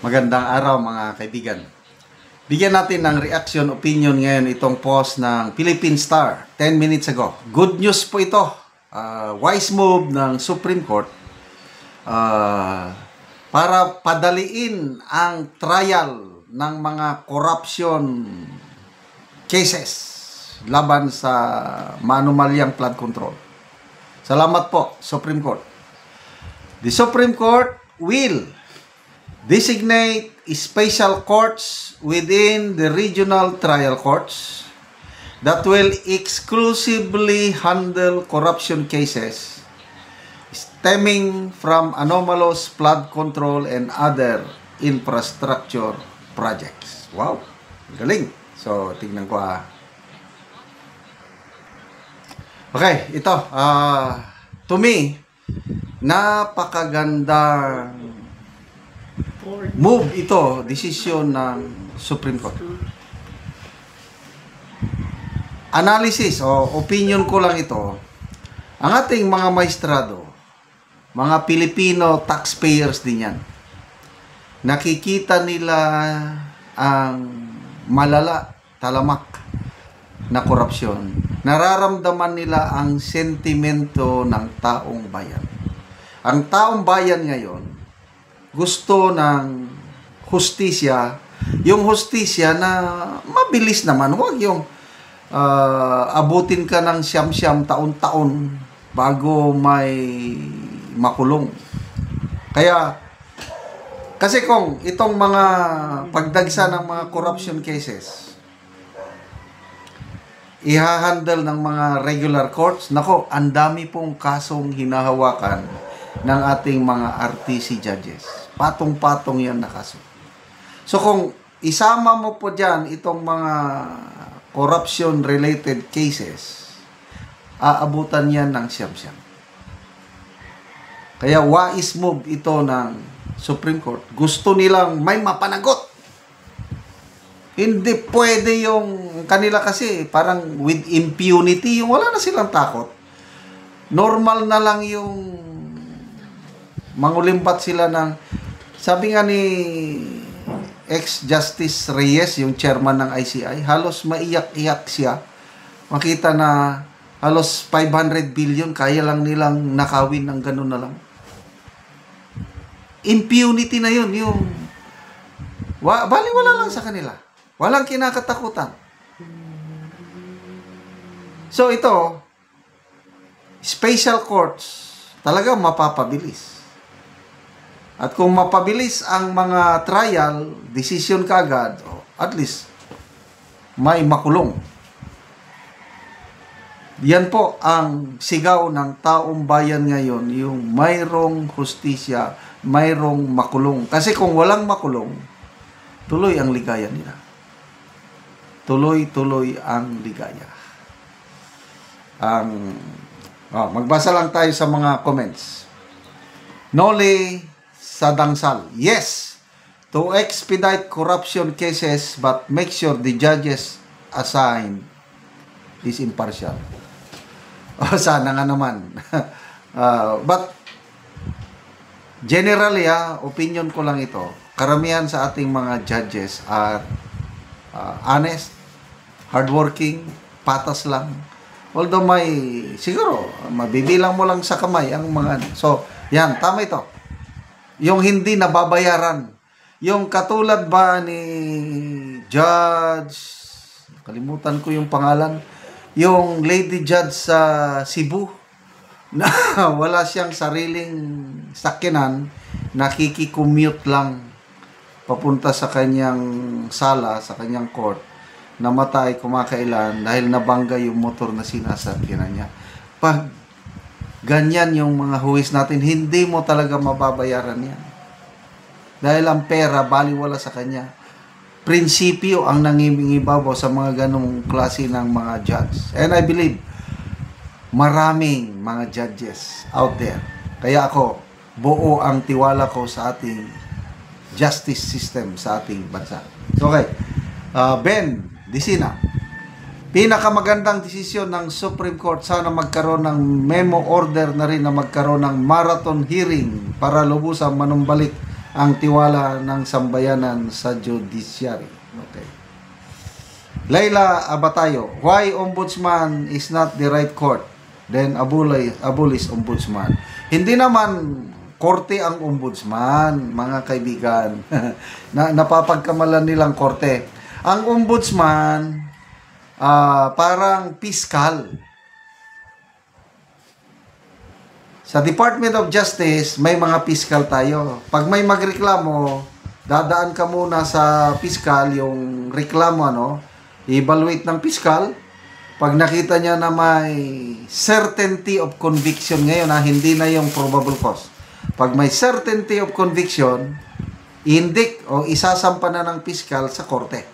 Magandang araw mga kaibigan. Bigyan natin ng reaction, opinion ngayon itong post ng Philippine Star 10 minutes ago. Good news po ito. Wise move ng Supreme Court para padaliin ang trial ng mga corruption cases laban sa maanumalyang flood control. Salamat po, Supreme Court. The Supreme Court will designate special courts within the regional trial courts that will exclusively handle corruption cases stemming from anomalous flood control and other infrastructure projects. Wow, galing. So, tingnan ko Okay, ito. To me, napakagandang move ito, desisyon ng Supreme Court. Analysis o opinion ko lang ito, ang ating mga maestrado, mga Pilipino taxpayers din yan, nakikita nila ang malala, talamak na korupsyon. Nararamdaman nila ang sentimento ng taong bayan. Ang taong bayan ngayon, gusto ng hustisya, yung hustisya na mabilis naman, huwag yung abutin ka ng siyam-siyam taon-taon bago may makulong. Kasi kung itong mga pagdagsa ng mga corruption cases, ihahandle ng mga regular courts, nako, ang dami pong kasong hinahawakan ng ating mga RTC judges. Patong-patong yan na kaso. So kung isama mo po dyan itong mga corruption-related cases, aabutan yan ng siyam-siyam. Kaya wise move ito ng Supreme Court. Gusto nilang may mapanagot. Hindi pwede yung kanila kasi parang with impunity, yung wala na silang takot. Normal na lang yung mangulimbat sila ng, sabi nga ni ex-Justice Reyes, yung chairman ng ICI, halos maiyak-iyak siya. Makita na halos 500 billion, kaya lang nilang nakawin ng ganun na lang. Impunity na yun, yung baliwala lang sa kanila. Walang kinakatakutan. So ito, special courts, talaga mapapabilis. At kung mapabilis ang mga trial, decision kaagad, at least may makulong. Yan po ang sigaw ng taong bayan ngayon, yung mayroong hustisya, mayroong makulong. Kasi kung walang makulong, tuloy ang ligaya nila. Tuloy-tuloy ang ligaya. Magbasa lang tayo sa mga comments. Nole Sadangsal, yes, to expedite corruption cases but make sure the judges assigned is impartial. Sana nga naman. But generally, opinion ko lang ito, karamihan sa ating mga judges are honest, hardworking, patas lang. Although siguro, mabibilang mo lang sa kamay ang mga, so, yan, tama ito. Yung hindi nababayaran. Yung katulad ba ni Judge, kalimutan ko yung pangalan, yung lady judge sa Cebu, na wala siyang sariling sakyanan, nakiki-commute lang papunta sa kanyang sala, sa kanyang court, namatay kumakailan dahil nabangga yung motor na sinasakyanan niya. Pag ganyan yung mga huwis natin, hindi mo talaga mababayaran yan. Dahil ang pera, baliwala sa kanya. Prinsipyo ang nangingibabaw sa mga ganong klase ng mga judge. And I believe, maraming mga judges out there. Kaya ako, buo ang tiwala ko sa ating justice system sa ating bansa. Okay. Ben Disina, pinakamagandang desisyon ng Supreme Court, sana magkaroon ng memo order na rin na magkaroon ng marathon hearing para lubusang manumbalik ang tiwala ng sambayanan sa judiciary. Okay. Laila Abatayo, why ombudsman is not the right court? Then abolish ombudsman. Hindi naman korte ang ombudsman, mga kaibigan. Napapagkamalan nilang korte. Ang ombudsman, parang piskal. Sa Department of Justice, may mga piskal tayo. Pag may magreklamo, dadaan ka muna sa piskal, yung reklamo, evaluate ng piskal. Pag nakita niya na may certainty of conviction ngayon, hindi na yung probable cause. Pag may certainty of conviction, indict o isasampa na ng piskal sa korte.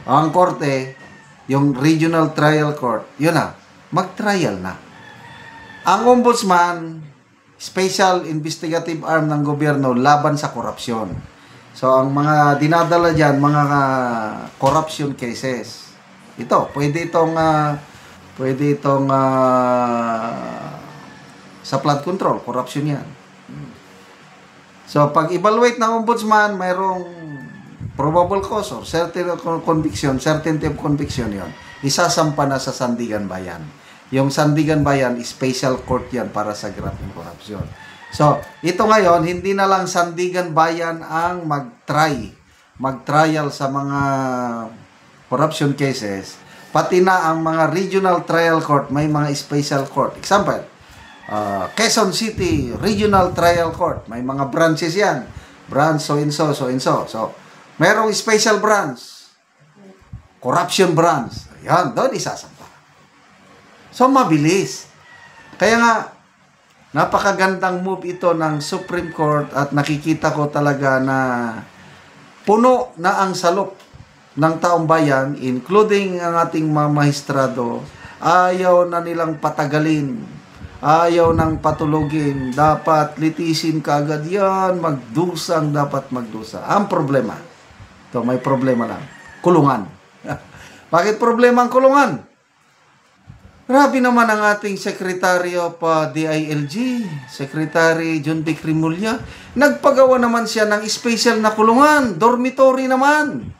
Ang korte, yung regional trial court, yun na, mag-trial na. Ang ombudsman, special investigative arm ng gobyerno laban sa korupsyon. So, ang mga dinadala dyan, mga corruption cases. Ito, pwede itong sa flood control, corruption yan. So, pag evaluate ng ombudsman, mayroong probable cause or certainty of conviction yon. Isasampa na sa Sandigan Bayan. Yung Sandigan Bayan, special court yan para sa graft and corruption. So, ito ngayon, hindi na lang Sandigan Bayan ang mag-trial sa mga corruption cases, pati na ang mga regional trial court, may mga special court. Example, Quezon City Regional Trial Court, may mga branches yan. Branch so-and-so, so-and-so. So, mayroong special branch, corruption branch. Yan, doon isasampa. So, mabilis. Kaya nga, napakagandang move ito ng Supreme Court at nakikita ko talaga na puno na ang salop ng taong bayan, including ang ating mga maestrado. Ayaw na nilang patagalin. Ayaw nang patulogin. Dapat litisin kaagad yan. Magdusang dapat magdusa. Ang problema, ito may problema lang, kulungan. Bakit problema ang kulungan? Grabe naman ang ating Secretary of DILG, Secretary John B. Cremulya. Nagpagawa naman siya ng special na kulungan, dormitory naman.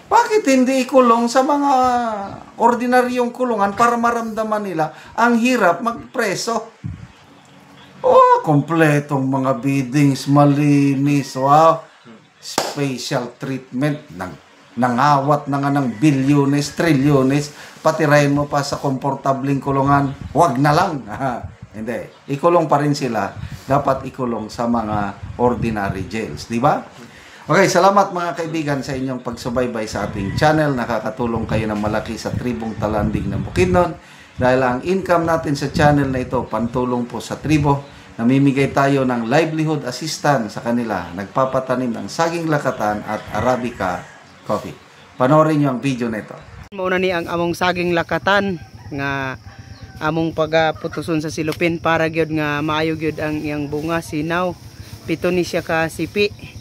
Bakit hindi ikulong sa mga ordinaryong kulungan para maramdaman nila ang hirap magpreso? Oh, kompletong mga biddings, malinis, wow. Special treatment, nangawat na nga ng bilyones, trilyones, patirahin mo pa sa komportabling kulungan, wag na lang. Hindi, ikulong pa rin sila. Dapat ikulong sa mga ordinary jails, di ba? Okay, salamat mga kaibigan sa inyong pagsubaybay sa ating channel. Nakakatulong kayo ng malaki sa tribong Talanding ng Bukidnon. Dahil ang income natin sa channel na ito, pantulong po sa tribo. Namimigay tayo ng livelihood assistance sa kanila. Nagpapatanim ng saging lakatan at Arabica coffee. Panoorin nyo ang video na ito. Mauna ni ang among saging lakatan nga among pagaputuson sa silupin para gyud nga maayo gyud ang iyang bunga sinaw. Pito ni siya ka sipi.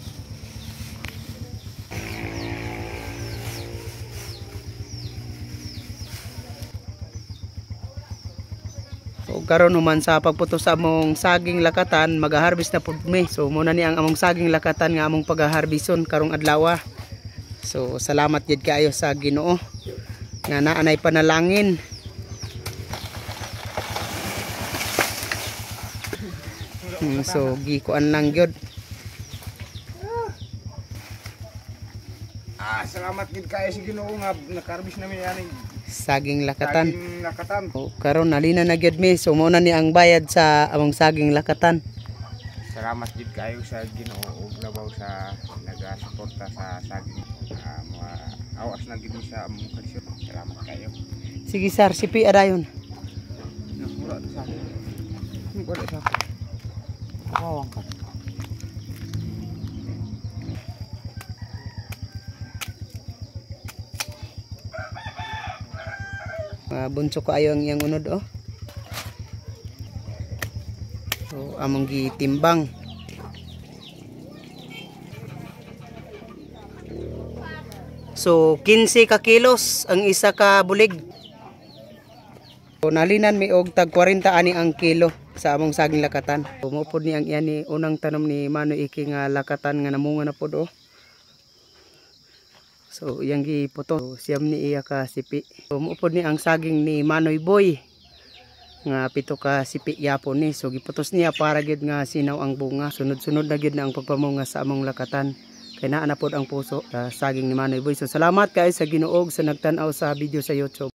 So karon human sa pagputos sa among saging lakatan, mag-harvest na pud mi. So muna ni ang among saging lakatan nga among pag-harveston karong adlaw. So salamat jud kaayo sa Ginoo nga naanay panalangin. So gikuan lang gyud. Salamat gid kaayo sa Ginoo nga nakarvest namin ani Saging lakatan. saging lakatan. O, karon nalina na gyud mi. So muna ni ang bayad sa among saging lakatan. Salamat gid kaayo sa Ginoo ug labaw sa nagasuporta sa saging. Mga awas na gid sa among kalisyon. Salamat kaayo. Sige sir, sipi adayon. Nakura to sa akin. Wala sa akin. Kawang ka. Bunso ko ayo ang iyang unod oh. So among gitimbang. So 15 ka kilos ang isa ka bulig. So nalinan mi og tag 40 ani ang kilo. sa among saging lakatan. So, mo pod ni ang iyan ni unang tanom ni Manoy Iki nga lakatan nga namunga na pod oh. So iyang giputo. So, siyam ni iya ka sipi. So mo pod ni ang saging ni Manoy Boy nga 7 ka sipi yapon ni. So giputos niya para gid nga sinaw ang bunga. Sunod-sunod na gid na ang pagpamunga sa among lakatan. Kay naa na pod ang puso sa saging ni Manoy Boy. So salamat kayo sa Ginoo sa nagtan-aw sa video sa YouTube.